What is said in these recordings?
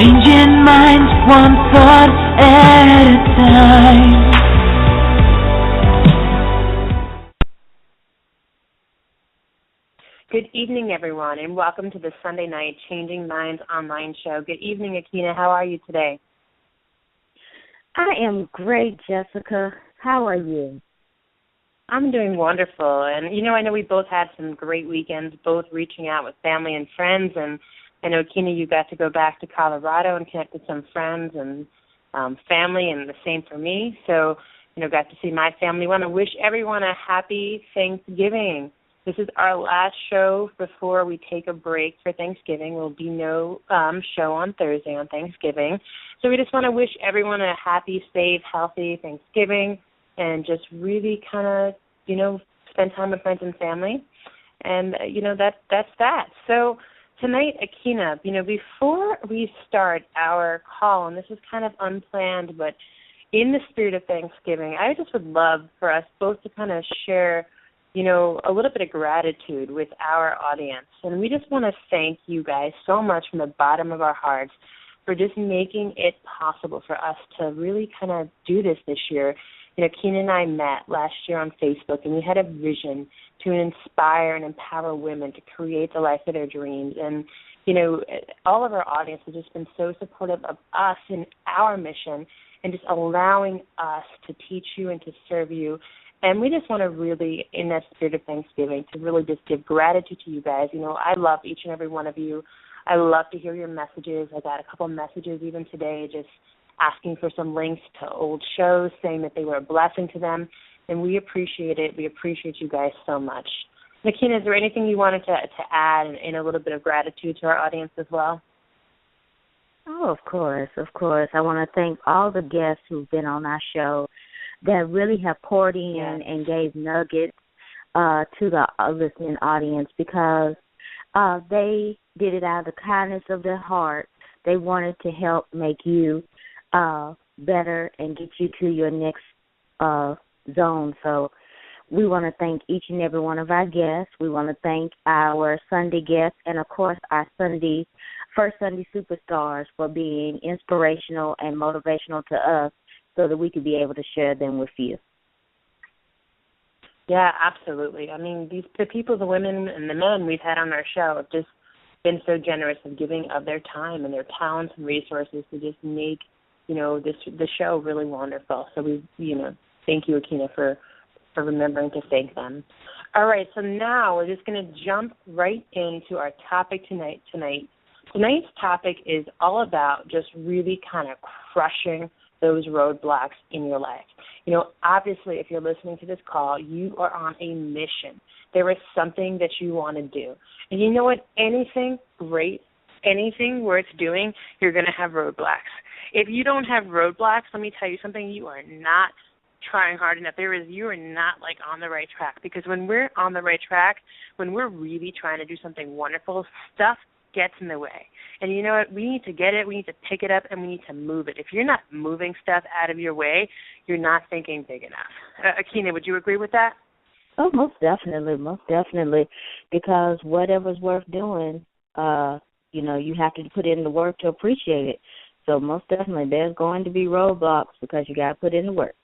Changing minds one thought at a time. Good evening, everyone, and welcome to the Sunday night Changing Minds online show. Good evening, Akina. How are you today? I am great, Jessica. How are you? I'm doing wonderful. And, I know we both had some great weekends, both reaching out with family and friends. And I know, Akina, you got to go back to Colorado and connect with some friends and family, and the same for me. So, got to see my family. Want to wish everyone a happy Thanksgiving. This is our last show before we take a break for Thanksgiving. There will be no show on Thursday on Thanksgiving. So we just want to wish everyone a happy, safe, healthy Thanksgiving and just really kind of, spend time with friends and family. And, that's that. So tonight, Akina, before we start our call, and this is kind of unplanned, but in the spirit of Thanksgiving, I just would love for us both to kind of share a little bit of gratitude with our audience. And we just want to thank you guys so much from the bottom of our hearts for just making it possible for us to really kind of do this year. Keenan and I met last year on Facebook, and we had a vision to inspire and empower women to create the life of their dreams. And, all of our audience has just been so supportive of us and our mission and just allowing us to teach you and to serve you. And we just want to really, in that spirit of Thanksgiving, to really just give gratitude to you guys. I love each and every one of you. I love to hear your messages. I got a couple messages even today just asking for some links to old shows, saying that they were a blessing to them. And we appreciate it. We appreciate you guys so much. Nakina, is there anything you wanted to add and a little bit of gratitude to our audience as well? Oh, of course. I want to thank all the guests who've been on our show that really have poured in and gave nuggets to the listening audience because they did it out of the kindness of their heart. They wanted to help make you better and get you to your next zone. So we want to thank each and every one of our guests. We want to thank our Sunday guests and, of course, our first Sunday superstars for being inspirational and motivational to us, so that we could be able to share them with you. Yeah, absolutely. I mean, the people, the women and the men we've had on our show have just been so generous of giving of their time and their talents and resources to just make, the show really wonderful. So we, thank you, Akina, for remembering to thank them. All right, so now we're just going to jump right into our topic tonight. Tonight's topic is all about just really kind of crushing those roadblocks in your life. Obviously, if you're listening to this call, you are on a mission. There is something that you want to do. And you know what? Anything great, anything worth doing, you're going to have roadblocks. If you don't have roadblocks, let me tell you something, you are not trying hard enough. You are not on the right track, because when we're on the right track, when we're really trying to do something wonderful, stuff gets in the way. And you know what? We need to get it, we need to pick it up, and we need to move it. If you're not moving stuff out of your way, you're not thinking big enough. Akina, would you agree with that? Oh, most definitely, because whatever's worth doing, you have to put in the work to appreciate it. So most definitely there's going to be roadblocks because you got to put in the work.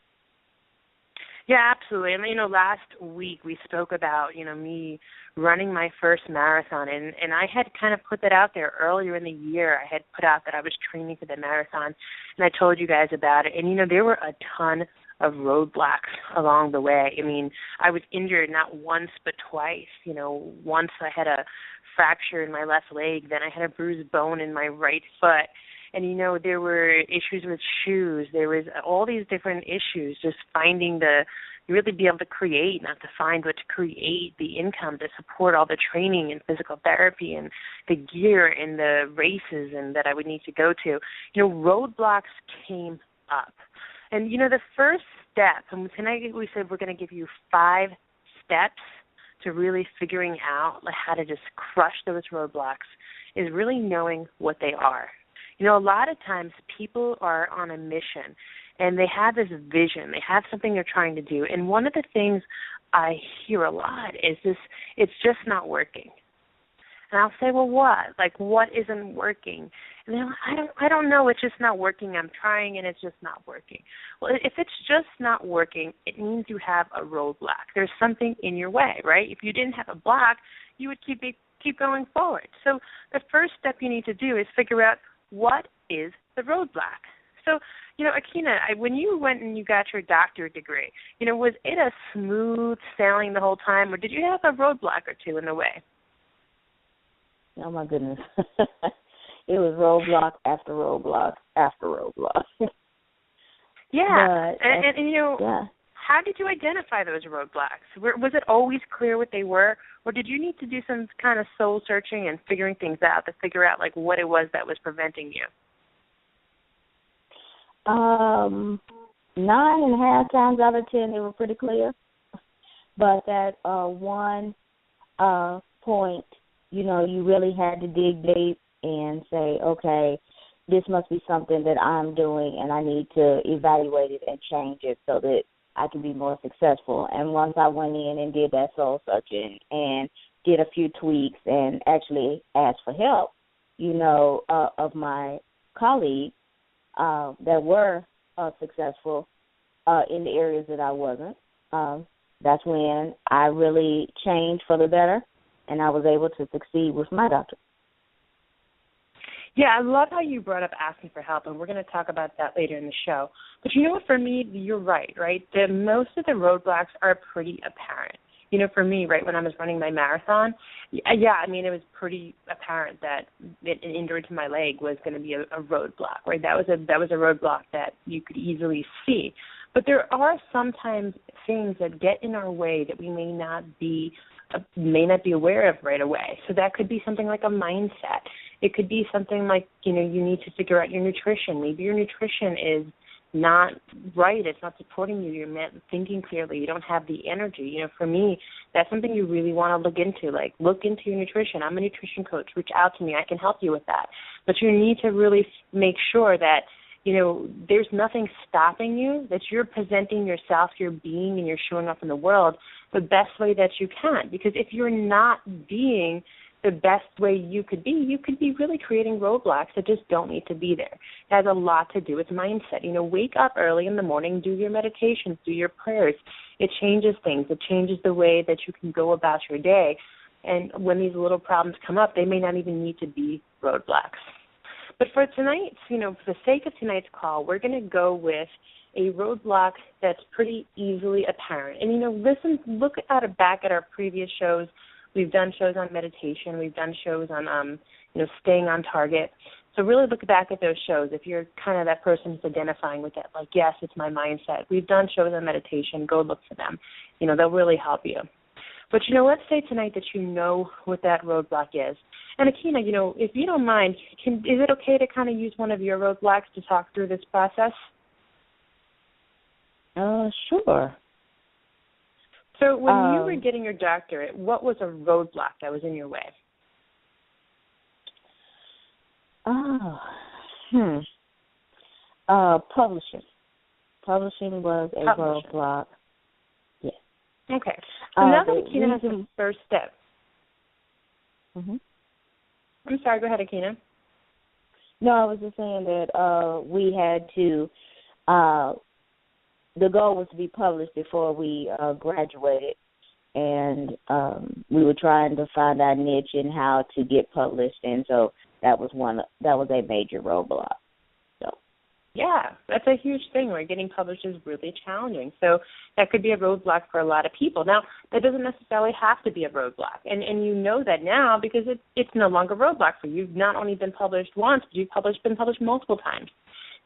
Yeah, absolutely. And, last week we spoke about, me running my first marathon, and I had kind of put that out there earlier in the year. I had put out that I was training for the marathon, and I told you guys about it. And, there were a ton of roadblocks along the way. I mean, I was injured not once but twice. Once I had a fracture in my left leg, then I had a bruised bone in my right foot. And, there were issues with shoes. There was all these different issues, just finding really be able to create, not to find, but to create the income to support all the training and physical therapy and the gear and the races and that I would need to go to. Roadblocks came up. And, the first step, and tonight we said we're going to give you 5 steps to really figuring out how to just crush those roadblocks, is really knowing what they are. A lot of times people are on a mission and they have this vision. They have something they're trying to do. And one of the things I hear a lot is this: it's just not working. And I'll say, well, what? Like, what isn't working? And they're like, I don't know. It's just not working. I'm trying, and it's just not working. Well, if it's just not working, it means you have a roadblock. There's something in your way, right? If you didn't have a block, you would keep going forward. So the first step you need to do is figure out what is the roadblock. So, Akina, when you went and you got your doctorate degree, was it a smooth sailing the whole time, or did you have a roadblock or two in the way? Oh, my goodness. It was roadblock after roadblock after roadblock. Yeah. Yeah. How did you identify those roadblocks? Was it always clear what they were, or did you need to do some kind of soul searching and figuring things out to figure out, like, what it was that was preventing you? 9.5 times out of 10, they were pretty clear. But at one point, you really had to dig deep and say, okay, this must be something that I'm doing, and I need to evaluate it and change it so that I can be more successful. And once I went in and did that soul searching and did a few tweaks and actually asked for help, of my colleagues that were successful in the areas that I wasn't, that's when I really changed for the better, and I was able to succeed with my doctor. Yeah, I love how you brought up asking for help, and we're going to talk about that later in the show. But for me, you're right? Most of the roadblocks are pretty apparent. For me, right, when I was running my marathon, it was pretty apparent that an injury to my leg was going to be a roadblock, right? That was a roadblock that you could easily see. But there are sometimes things that get in our way that we may not be aware of right away. So that could be something like a mindset. It could be something like, you need to figure out your nutrition. Maybe your nutrition is not right. It's not supporting you. You're not thinking clearly. You don't have the energy. For me, that's something you really want to look into. Like, look into your nutrition. I'm a nutrition coach. Reach out to me. I can help you with that. But you need to really make sure that, there's nothing stopping you, that you're presenting yourself, your being, and you're showing up in the world the best way that you can. Because if you're not being the best way you could be really creating roadblocks that just don't need to be there. It has a lot to do with mindset. Wake up early in the morning, do your meditations, do your prayers. It changes things. It changes the way that you can go about your day. And when these little problems come up, they may not even need to be roadblocks. But for tonight's, for the sake of tonight's call, we're going to go with a roadblock that's pretty easily apparent. And, look back at our previous shows. We've done shows on meditation. We've done shows on, staying on target. So really look back at those shows. If you're kind of that person who's identifying with that, like, yes, it's my mindset. We've done shows on meditation. Go look for them. They'll really help you. But, let's say tonight that you know what that roadblock is. And, Akina, if you don't mind, is it okay to kind of use one of your roadblocks to talk through this process? Sure. So when you were getting your doctorate, what was a roadblock that was in your way? Publishing. Publishing was a roadblock. Yes. Okay. So now that Akina has the first step. Mm-hmm. I'm sorry, go ahead, Akina. No, I was just saying that we had to, the goal was to be published before we graduated, and we were trying to find our niche in how to get published, and so that was a major roadblock. So. Yeah, that's a huge thing where getting published is really challenging. So that could be a roadblock for a lot of people. Now, that doesn't necessarily have to be a roadblock, and you know that now because it's no longer a roadblock for you. You've not only been published once, but you've been published multiple times.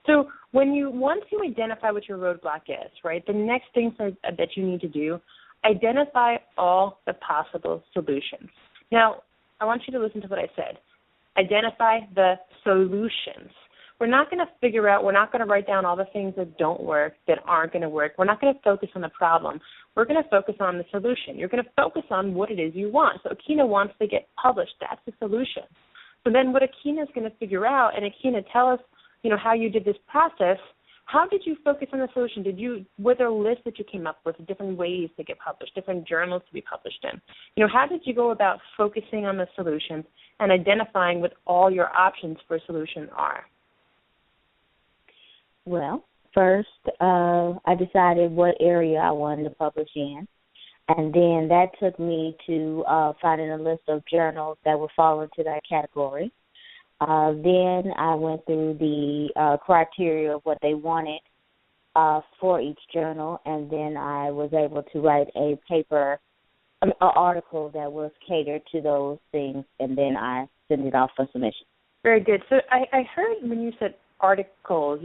So once you identify what your roadblock is, right, the next thing that you need to do, identify all the possible solutions. Now, I want you to listen to what I said. Identify the solutions. We're not going to write down all the things that don't work, that aren't going to work. We're not going to focus on the problem. We're going to focus on the solution. You're going to focus on what it is you want. So Akina wants to get published. That's the solution. So then what Akina is going to figure out, and Akina, tell us, how you did this process. how did you focus on the solution? Were there lists that you came up with, different ways to get published, different journals to be published in? How did you go about focusing on the solutions and identifying what all your options for a solution are? Well, first, I decided what area I wanted to publish in, and then that took me to finding a list of journals that would fall into that category. Then I went through the criteria of what they wanted for each journal, and then I was able to write an article that was catered to those things, and then I sent it off for submission. Very good. So I heard when you said articles,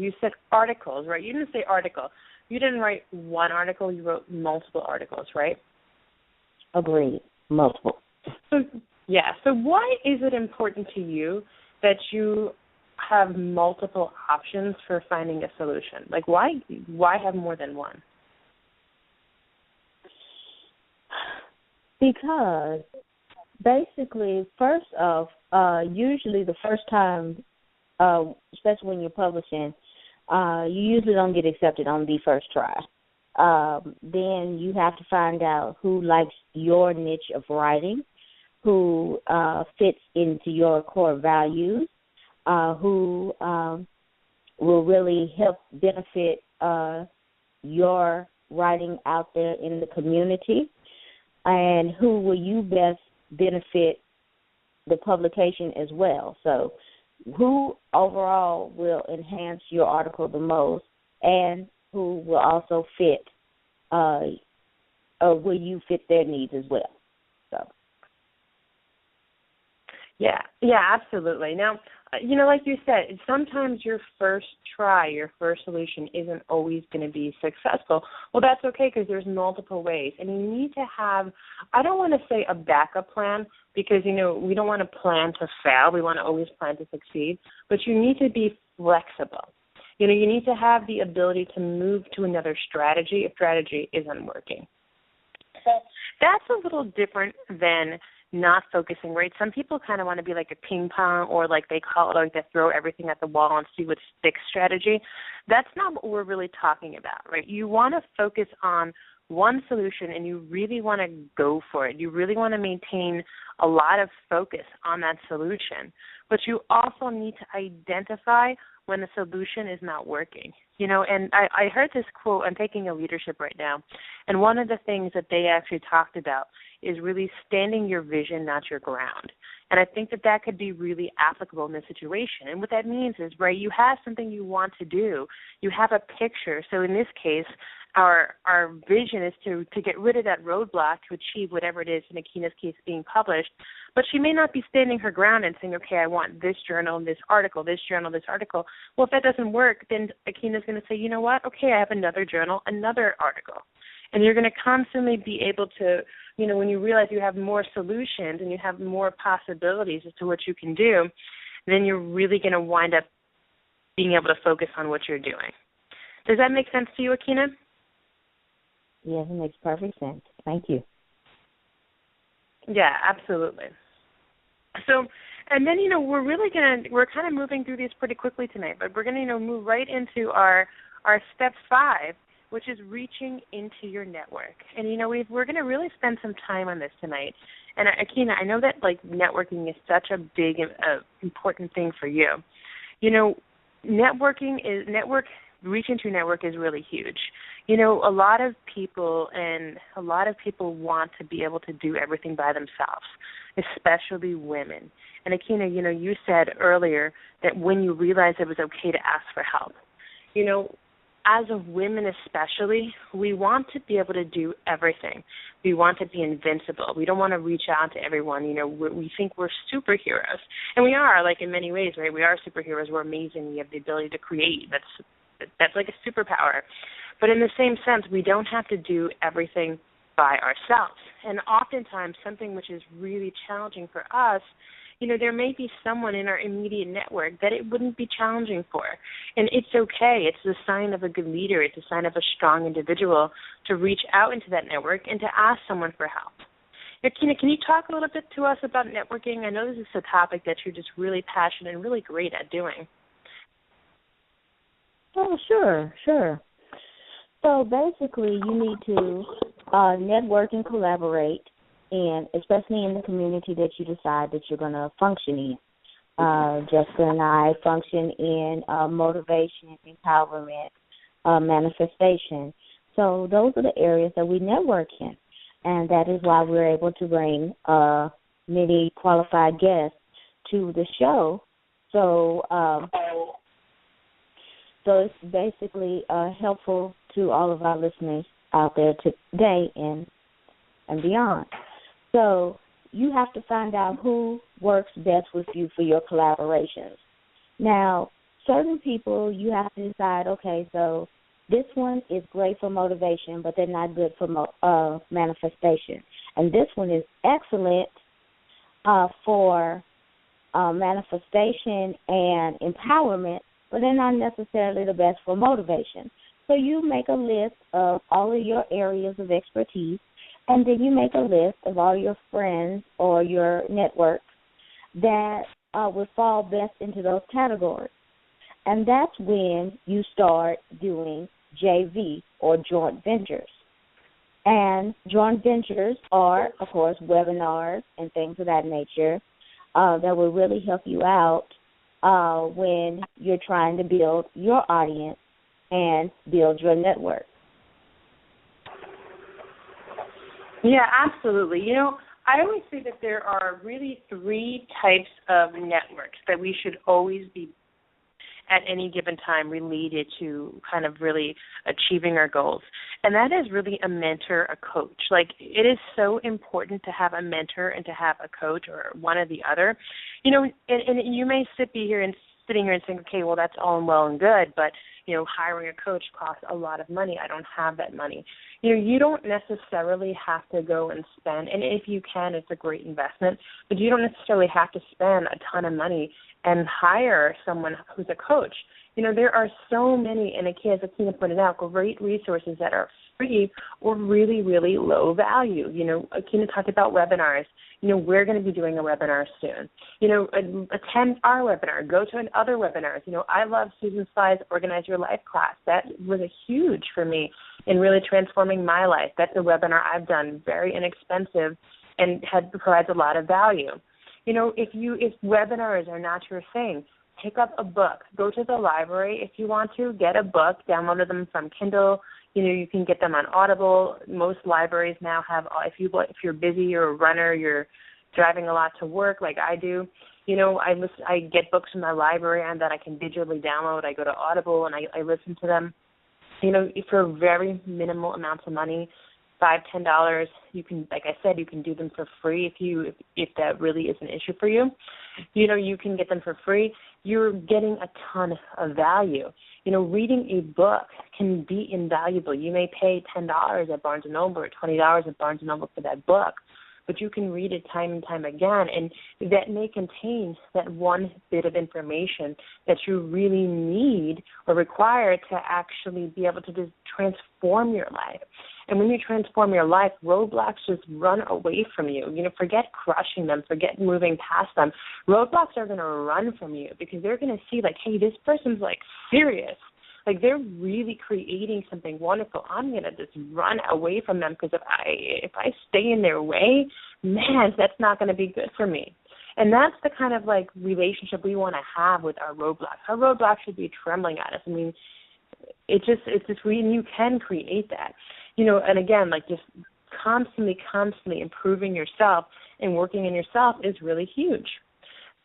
right? You didn't say article. You didn't write one article. You wrote multiple articles, right? Agreed. Multiple. So why is it important to you that you have multiple options for finding a solution? Like, why have more than one? Because basically, first off, usually the first time, especially when you're publishing, you usually don't get accepted on the first try. Then you have to find out who likes your niche of writing, who fits into your core values, who will really help benefit your writing out there in the community, and who will you best benefit the publication as well. So who overall will enhance your article the most, and who will also fit, will you fit their needs as well. So. Yeah, absolutely. Now, like you said, sometimes your first try, your first solution isn't always going to be successful. Well, that's okay, because there's multiple ways. And you need to have, I don't want to say a backup plan, because, we don't want to plan to fail. We want to always plan to succeed. But you need to be flexible. You need to have the ability to move to another strategy if strategy isn't working. So that's a little different than not focusing, right? Some people kind of want to be like a ping pong, or like they call it, like they throw everything at the wall and see what sticks strategy. That's not what we're really talking about, right? You want to focus on one solution, and you really want to go for it. You really want to maintain a lot of focus on that solution. But you also need to identify when the solution is not working. And I heard this quote. I'm taking a leadership right now, and one of the things that they actually talked about is really standing your vision, not your ground. And I think that could be really applicable in this situation. And what that means is, right, you have something you want to do. You have a picture. So in this case, our vision is to get rid of that roadblock to achieve whatever it is, in Akina's case, being published. But she may not be standing her ground and saying, okay, I want this journal, this article, this journal, this article. Well, if that doesn't work, then Akina's going to say, you know what, okay, I have another journal, another article. And you're going to constantly be able to, when you realize you have more solutions and you have more possibilities as to what you can do, then you're really going to wind up being able to focus on what you're doing. Does that make sense to you, Akina? Yes, it makes perfect sense. Thank you. Yeah, absolutely. So, and then, we're kind of moving through these pretty quickly tonight, but we're going to, move right into our step 5, which is reaching into your network. And, we're going to really spend some time on this tonight. And, Akina, I know that, networking is such a big, important thing for you. Reaching into your network is really huge. A lot of people want to be able to do everything by themselves, especially women. And Akina, you said earlier that when you realized it was okay to ask for help. As of women especially, we want to be able to do everything. We want to be invincible. We don't want to reach out to everyone. We think we're superheroes. And we are, in many ways, right? We are superheroes. We're amazing. We have the ability to create. That's like a superpower. But in the same sense, we don't have to do everything by ourselves. And oftentimes, something which is really challenging for us, there may be someone in our immediate network that it wouldn't be challenging for. And it's okay. It's a sign of a good leader. It's a sign of a strong individual to reach out into that network and to ask someone for help. Akina, can you talk a little bit to us about networking? I know this is a topic that you're just really passionate and really great at doing. Oh, sure, sure. So basically, you need to network and collaborate, and especially in the community that you decide that you're going to function in. Jessica and I function in motivation, empowerment, manifestation. So those are the areas that we network in, and that is why we're able to bring many qualified guests to the show. So, so it's basically helpful to all of our listeners out there today and beyond. So you have to find out who works best with you for your collaborations. Now, certain people you have to decide, okay, so this one is great for motivation, but they're not good for manifestation. And this one is excellent for manifestation and empowerment, but they're not necessarily the best for motivation. So you make a list of all of your areas of expertise, and then you make a list of all your friends or your network that would fall best into those categories. And that's when you start doing JV or joint ventures. And joint ventures are, of course, webinars and things of that nature that will really help you out when you're trying to build your audience and build your network. Yeah, absolutely. You know, I always say that there are really three types of networks that we should always be at any given time related to kind of really achieving our goals. And that is really a mentor, a coach. Like, it is so important to have a mentor and to have a coach or one or the other. You know, and you may sitting here and saying, okay, well, that's all well and good, but, you know, hiring a coach costs a lot of money. I don't have that money. You know, you don't necessarily have to go and spend, and if you can, it's a great investment, but you don't necessarily have to spend a ton of money and hire someone who's a coach. You know, there are so many, and as Akina pointed out, great resources that are free or really, really low value. You know, Akina talked about webinars. You know, we're going to be doing a webinar soon. You know, attend our webinar. Go to other webinars. You know, I love Susan Sly's Organize Your Life class. That was a huge for me in really transforming my life. That's a webinar I've done, very inexpensive, and provides a lot of value. You know, if webinars are not your thing, pick up a book. Go to the library if you want to. Get a book. Download them from Kindle. You know, you can get them on Audible. Most libraries now have, if you're busy, you're a runner, you're driving a lot to work like I do, you know, I get books from the library and that I can digitally download. I go to Audible and I listen to them. You know, for very minimal amounts of money, $5, $10, you can, like I said, you can do them for free if that really is an issue for you. You know, you can get them for free. You're getting a ton of value. You know, reading a book can be invaluable. You may pay $10 at Barnes & Noble or $20 at Barnes & Noble for that book, but you can read it time and time again, and that may contain that one bit of information that you really need or require to actually be able to just transform your life. And when you transform your life, roadblocks just run away from you. You know, forget crushing them, forget moving past them. Roadblocks are going to run from you because they're going to see, like, hey, this person's, like, serious. Like, they're really creating something wonderful. I'm going to just run away from them because if I stay in their way, man, that's not going to be good for me. And that's the kind of, like, relationship we want to have with our roadblocks. Our roadblocks should be trembling at us. I mean, it's just you can create that. You know, and again, like, just constantly improving yourself and working in yourself is really huge.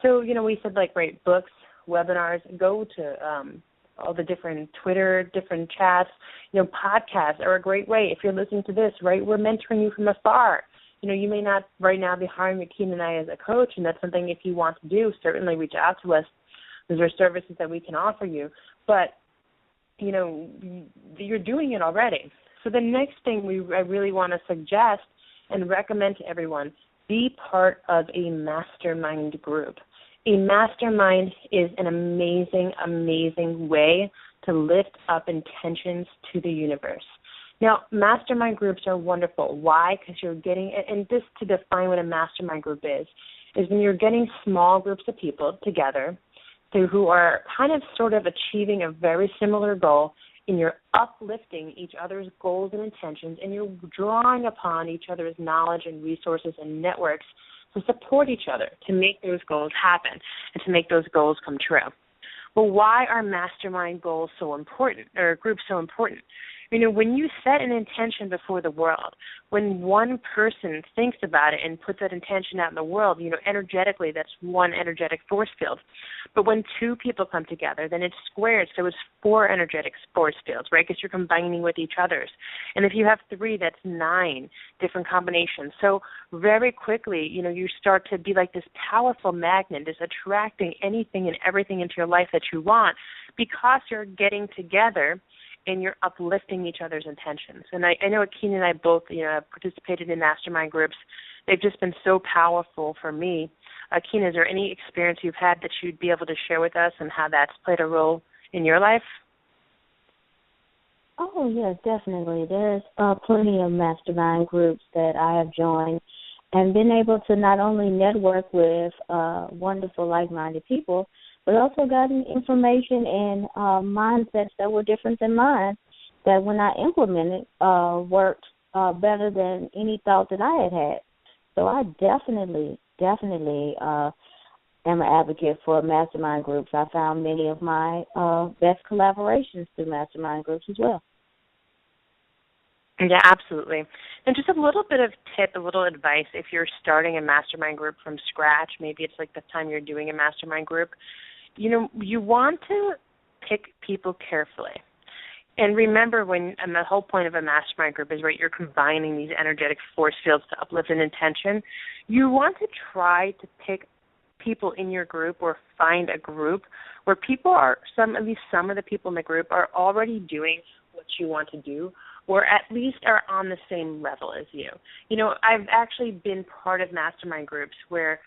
So, you know, we said, like, right, books, webinars, go to all the different Twitter, different chats. You know, podcasts are a great way. If you're listening to this, right, we're mentoring you from afar. You know, you may not right now be hiring Akina and I as a coach, and that's something if you want to do, certainly reach out to us. Those are services that we can offer you. But, you know, you're doing it already. So the next thing I really want to suggest and recommend to everyone, be part of a mastermind group. A mastermind is an amazing, amazing way to lift up intentions to the universe. Now, mastermind groups are wonderful. Why? Because you're getting, and just to define what a mastermind group is when you're getting small groups of people together who are kind of sort of achieving a very similar goal, and you're uplifting each other's goals and intentions, and you're drawing upon each other's knowledge and resources and networks to support each other, to make those goals happen, and to make those goals come true. Well, why are mastermind goals so important, or groups so important? You know, when you set an intention before the world, when one person thinks about it and puts that intention out in the world, you know, energetically, that's one energetic force field. But when two people come together, then it's squared, so it's four energetic force fields, right, because you're combining with each other's. And if you have three, that's 9 different combinations. So very quickly, you know, you start to be like this powerful magnet, just attracting anything and everything into your life that you want, because you're getting together and you're uplifting each other's intentions. And I know Akina and I both, you know, have participated in mastermind groups. They've just been so powerful for me. Akina, is there any experience you've had that you'd be able to share with us and how that's played a role in your life? Oh, yes, definitely. There's plenty of mastermind groups that I have joined and been able to not only network with wonderful, like-minded people, but also gotten information and mindsets that were different than mine that when I implemented worked better than any thought that I had. So I definitely am an advocate for mastermind groups. I found many of my best collaborations through mastermind groups as well. Yeah, absolutely. And just a little bit of tip, a little advice, if you're starting a mastermind group from scratch, maybe it's like the time you're doing a mastermind group, you know, you want to pick people carefully. And remember, and the whole point of a mastermind group is, right, you're combining these energetic force fields to uplift an intention. You want to try to pick people in your group or find a group where people are, at least some of the people in the group are already doing what you want to do, or at least are on the same level as you. You know, I've actually been part of mastermind groups where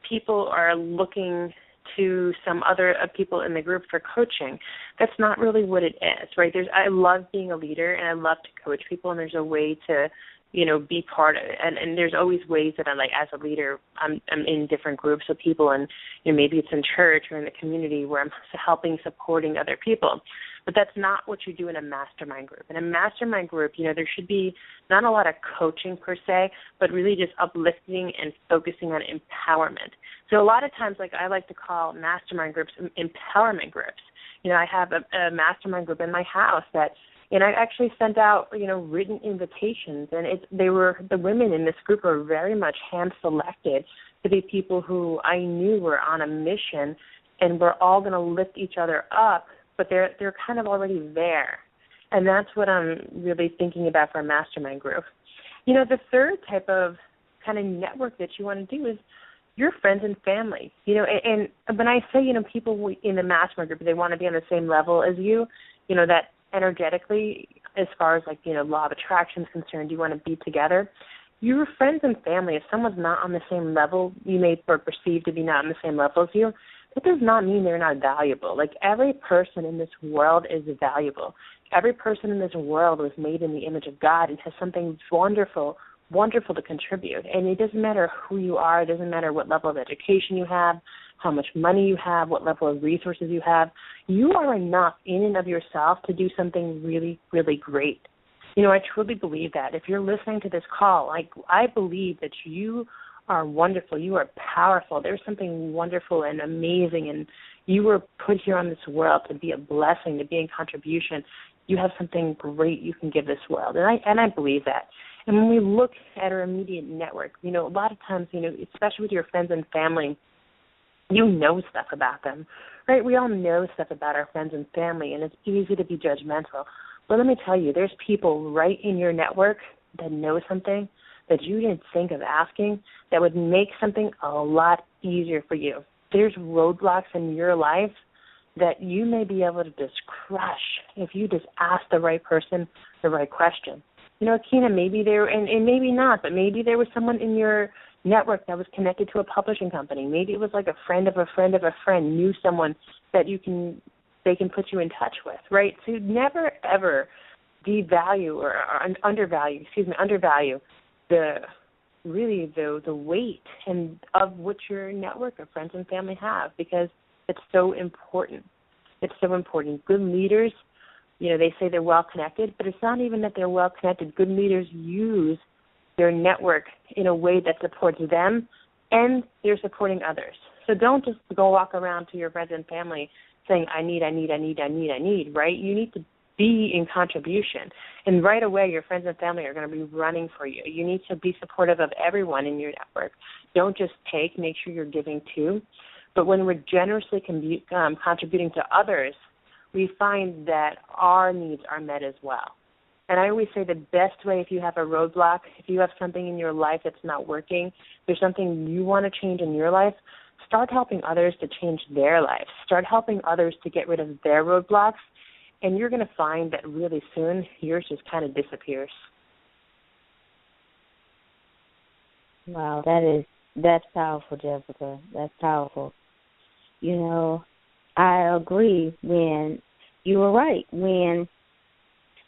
people are looking to some other people in the group for coaching. That's not really what it is, right? I love being a leader, and I love to coach people, and there's a way to, you know, be part of it. And there's always ways that I'm like, as a leader, I'm in different groups of people, and, you know, maybe it's in church or in the community where I'm supporting other people. But that's not what you do in a mastermind group. In a mastermind group, you know, there should be not a lot of coaching per se, but really just uplifting and focusing on empowerment. So a lot of times, like, I like to call mastermind groups empowerment groups. You know, I have a mastermind group in my house that, and I actually sent out, you know, written invitations, and the women in this group were very much hand-selected to be people who I knew were on a mission, and we're all going to lift each other up, but they're kind of already there. And that's what I'm really thinking about for a mastermind group. You know, the third type of kind of network that you want to do is your friends and family. You know, and when I say, you know, people in the mastermind group, they want to be on the same level as you, you know, that energetically, as far as, like, you know, law of attraction is concerned, you want to be together. Your friends and family, if someone's not on the same level, you may perceive to be not on the same level as you, that does not mean they're not valuable. Like, every person in this world is valuable. Every person in this world was made in the image of God and has something wonderful to contribute. And it doesn't matter who you are. It doesn't matter what level of education you have, how much money you have, what level of resources you have. You are enough in and of yourself to do something really, really great. You know, I truly believe that. If you're listening to this call, I believe that you are wonderful. You are powerful. There's something wonderful and amazing, and you were put here on this world to be a blessing, to be in contribution. You have something great you can give this world, and I believe that. And when we look at our immediate network, you know, a lot of times, you know, especially with your friends and family, you know stuff about them, right? We all know stuff about our friends and family, and it's easy to be judgmental. But let me tell you, there's people right in your network that know something that you didn't think of asking that would make something a lot easier for you. There's roadblocks in your life that you may be able to just crush if you just ask the right person the right question. You know, Akina, maybe there, and maybe not, but maybe there was someone in your network that was connected to a publishing company. Maybe it was like a friend of a friend of a friend knew someone that they can put you in touch with, right? So never, ever devalue or undervalue the weight and of what your network of friends and family have, because It's so important. It's so important. Good leaders, they say they're well-connected, but it's not even that they're well-connected. Good leaders use their network in a way that supports them and they're supporting others. So don't just go walk around to your friends and family saying, I need, right? You need to be in contribution. And right away, your friends and family are going to be running for you. You need to be supportive of everyone in your network. Don't just take, make sure you're giving too. But when we're generously contributing to others, we find that our needs are met as well. And I always say the best way, if you have a roadblock, if you have something in your life that's not working, there's something you want to change in your life, start helping others to change their lives. Start helping others to get rid of their roadblocks, and you're going to find that really soon yours just kind of disappears. Wow, that's powerful, Jessica. That's powerful. I agree when you were right. When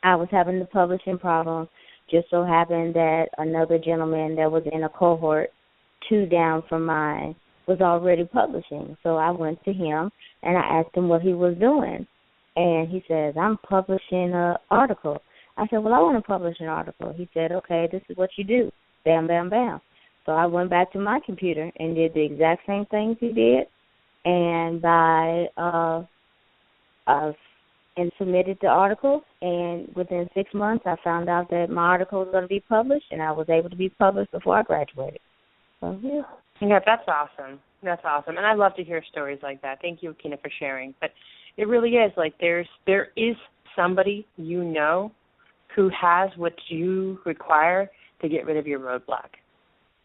I was having the publishing problem, just so happened that another gentleman that was in a cohort 2 down from mine was already publishing. So I went to him and I asked him what he was doing. And he says, I'm publishing an article. I said, well, I want to publish an article. He said, okay, this is what you do. Bam, bam, bam. So I went back to my computer and did the exact same things he did. And and submitted the article. And within 6 months, I found out that my article was going to be published, and I was able to be published before I graduated. So, yeah. Yeah, that's awesome. That's awesome. And I love to hear stories like that. Thank you, Kina, for sharing. But it really is like there is somebody who has what you require to get rid of your roadblock.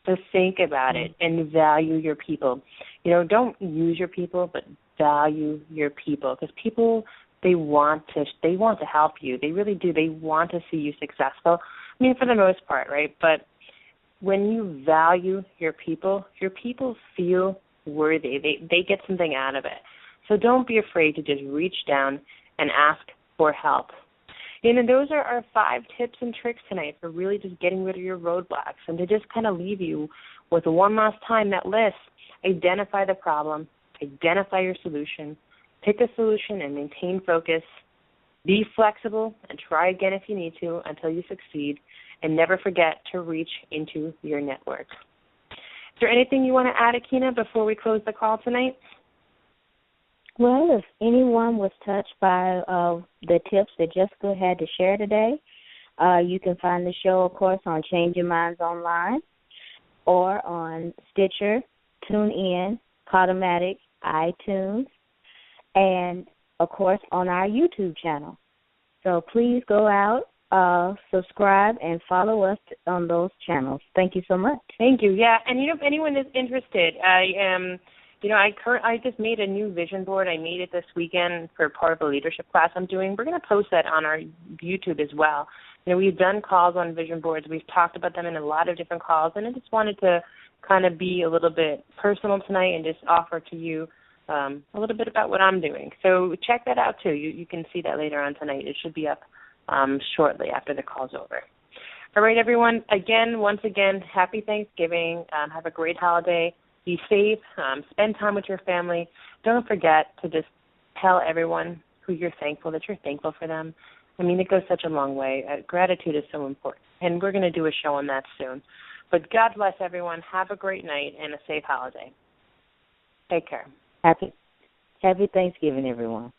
So think about it and value your people. Don't use your people, but value your people, because people, they want to help you. They really do. They want to see you successful. I mean, for the most part, right? But when you value your people feel worthy. They get something out of it. So don't be afraid to just reach down and ask for help. And those are our 5 tips and tricks tonight for really just getting rid of your roadblocks. And to just kind of leave you with one last time that list, identify the problem, identify your solution, pick a solution and maintain focus, be flexible and try again if you need to until you succeed, and never forget to reach into your network. Is there anything you want to add, Akina, before we close the call tonight? Well, if anyone was touched by the tips that Jessica had to share today, you can find the show, of course, on Change Your Minds Online or on Stitcher, TuneIn, Podomatic, iTunes, and, of course, on our YouTube channel. So please go out, subscribe, and follow us on those channels. Thank you so much. Thank you. Yeah, and if anyone is interested, I just made a new vision board. I made it this weekend for part of a leadership class I'm doing. We're going to post that on our YouTube as well. We've done calls on vision boards. We've talked about them in a lot of different calls, and I just wanted to kind of be a little bit personal tonight and just offer to you a little bit about what I'm doing. So check that out, too. You can see that later on tonight. It should be up shortly after the call's over. All right, everyone. Once again, happy Thanksgiving. Have a great holiday. Be safe. Spend time with your family. Don't forget to just tell everyone who you're thankful, that you're thankful for them. I mean, it goes such a long way. Gratitude is so important, and we're going to do a show on that soon. But God bless everyone. Have a great night and a safe holiday. Take care. Happy Thanksgiving, everyone.